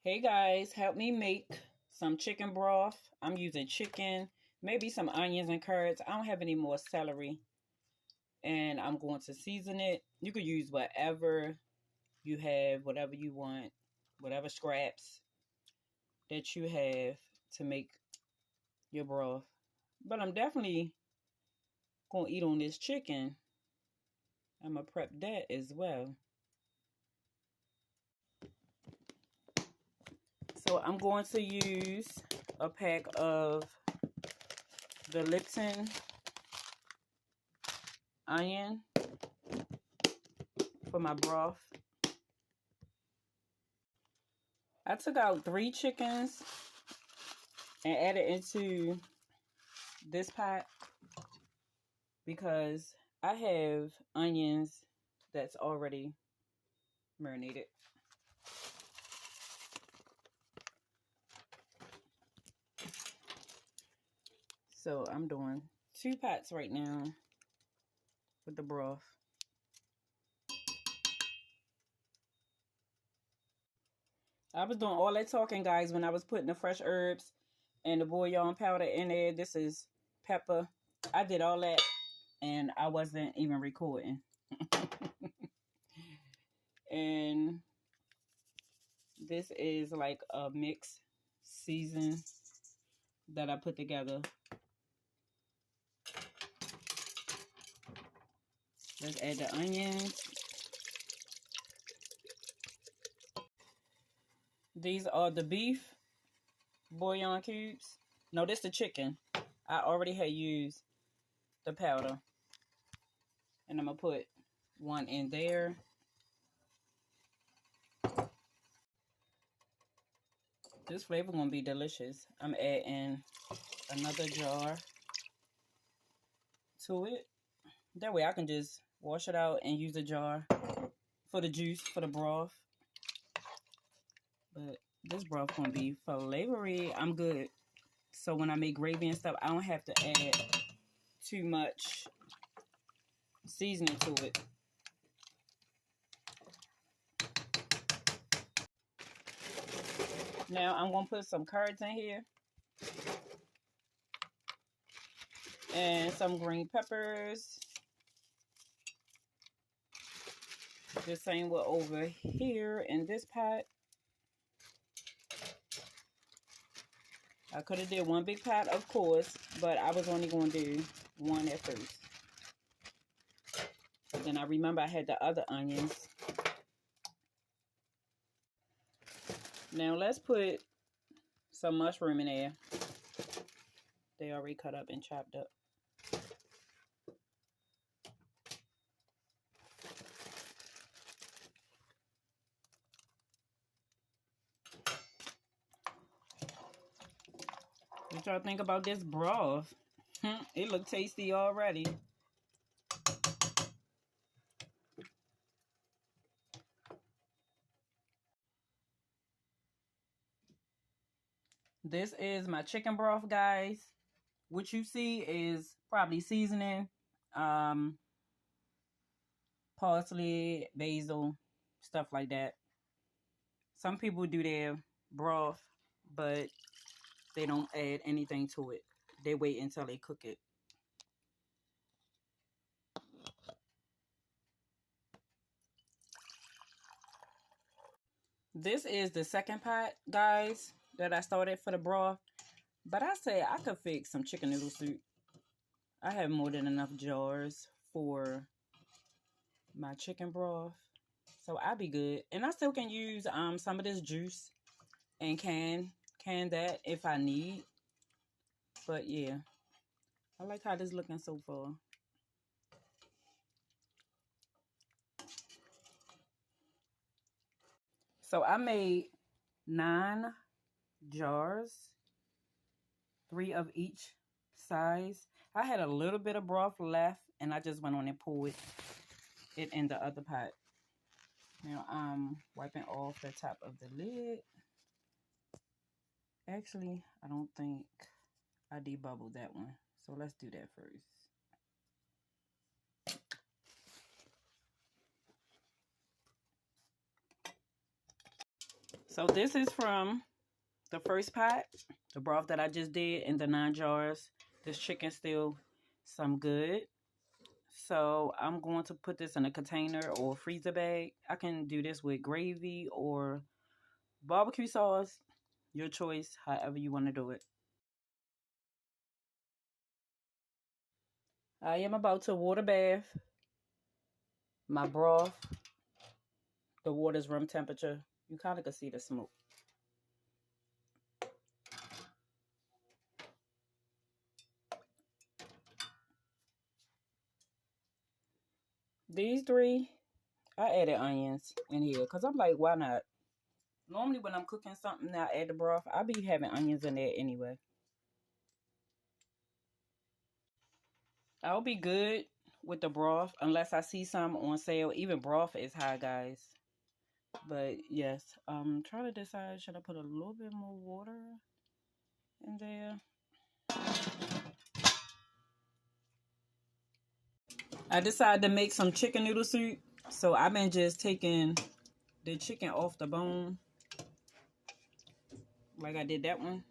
Hey guys, help me make some chicken broth. I'm using chicken, maybe some onions and carrots. I don't have any more celery. And I'm going to season it. You could use whatever you have, whatever you want, whatever scraps that you have to make your broth. But I'm definitely going to eat on this chicken. I'm going to prep that as well. So I'm going to use a pack of the Lipton onion for my broth. I took out 3 chickens and added into this pot because I have onions that's already marinated. So I'm doing 2 pots right now with the broth. I was doing all that talking, guys, when I was putting the fresh herbs and the bouillon powder in there. This is pepper. I did all that and I wasn't even recording. And this is like a mix season that I put together. Let's add the onions. These are the beef bouillon cubes. No, this is the chicken. I already had used the powder. And I'm going to put 1 in there. This flavor going to be delicious. I'm adding another jar to it. That way I can just wash it out and use a jar for the juice, for the broth. But this broth going to be flavory. I'm good. So when I make gravy and stuff, I don't have to add too much seasoning to it. Now I'm going to put some carrots in here. And some green peppers. The same with over here in this pot. I could have did 1 big pot, of course, but I was only going to do 1 at first. But then I remember I had the other onions. Now let's put some mushroom in there. They already cut up and chopped up. What y'all think about this broth? It look tasty already. This is my chicken broth, guys. What you see is probably seasoning, parsley, basil, stuff like that. Some people do their broth, but they don't add anything to it. They wait until they cook it. This is the second pot, guys, that I started for the broth. But I say I could fix some chicken noodle soup. I have more than enough jars for my chicken broth. So I'll be good. And I still can use some of this juice and can that if I need. But yeah, I like how this is looking so far. So I made 9 jars, 3 of each size. I had a little bit of broth left and I just went on and poured it in the other pot. Now I'm wiping off the top of the lid. Actually, I don't think I debubbled that one. So let's do that first. So this is from the first pot, the broth that I just did in the 9 jars. This chicken still some good. So I'm going to put this in a container or freezer bag. I can do this with gravy or barbecue sauce. Your choice, however you want to do it. I am about to water bath my broth. The water's room temperature. You kind of can see the smoke. These three, I added onions in here because I'm like, why not? Normally when I'm cooking something, I add the broth. I be having onions in there anyway. I'll be good with the broth unless I see some on sale. Even broth is high, guys. But yes, I'm trying to decide, should I put a little bit more water in there? I decided to make some chicken noodle soup. So I've been just taking the chicken off the bone. Like I did that one.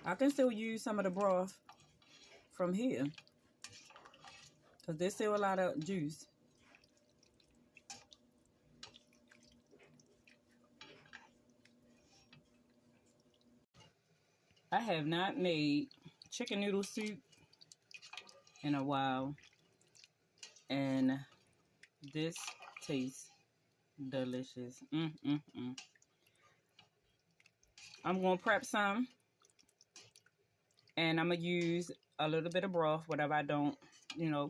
I can still use some of the broth from here. Because there's still a lot of juice. I have not made chicken noodle soup in a while. And this tastes delicious. I'm going to prep some. And I'm going to use a little bit of broth, whatever I don't,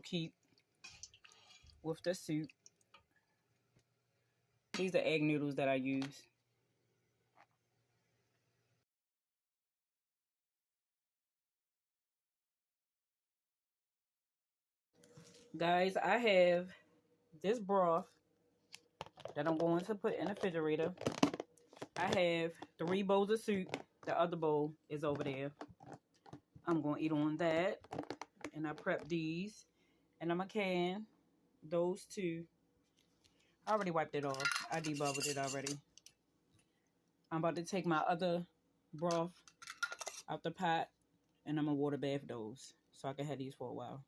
keep with the soup. These are egg noodles that I use. Guys, I have this broth that I'm going to put in the refrigerator. I have 3 bowls of soup. The other bowl is over there. I'm going to eat on that. And I prep these. And I'm going to can those 2. I already wiped it off. I debubbled it already. I'm about to take my other broth out the pot. And I'm going to water bath those so I can have these for a while.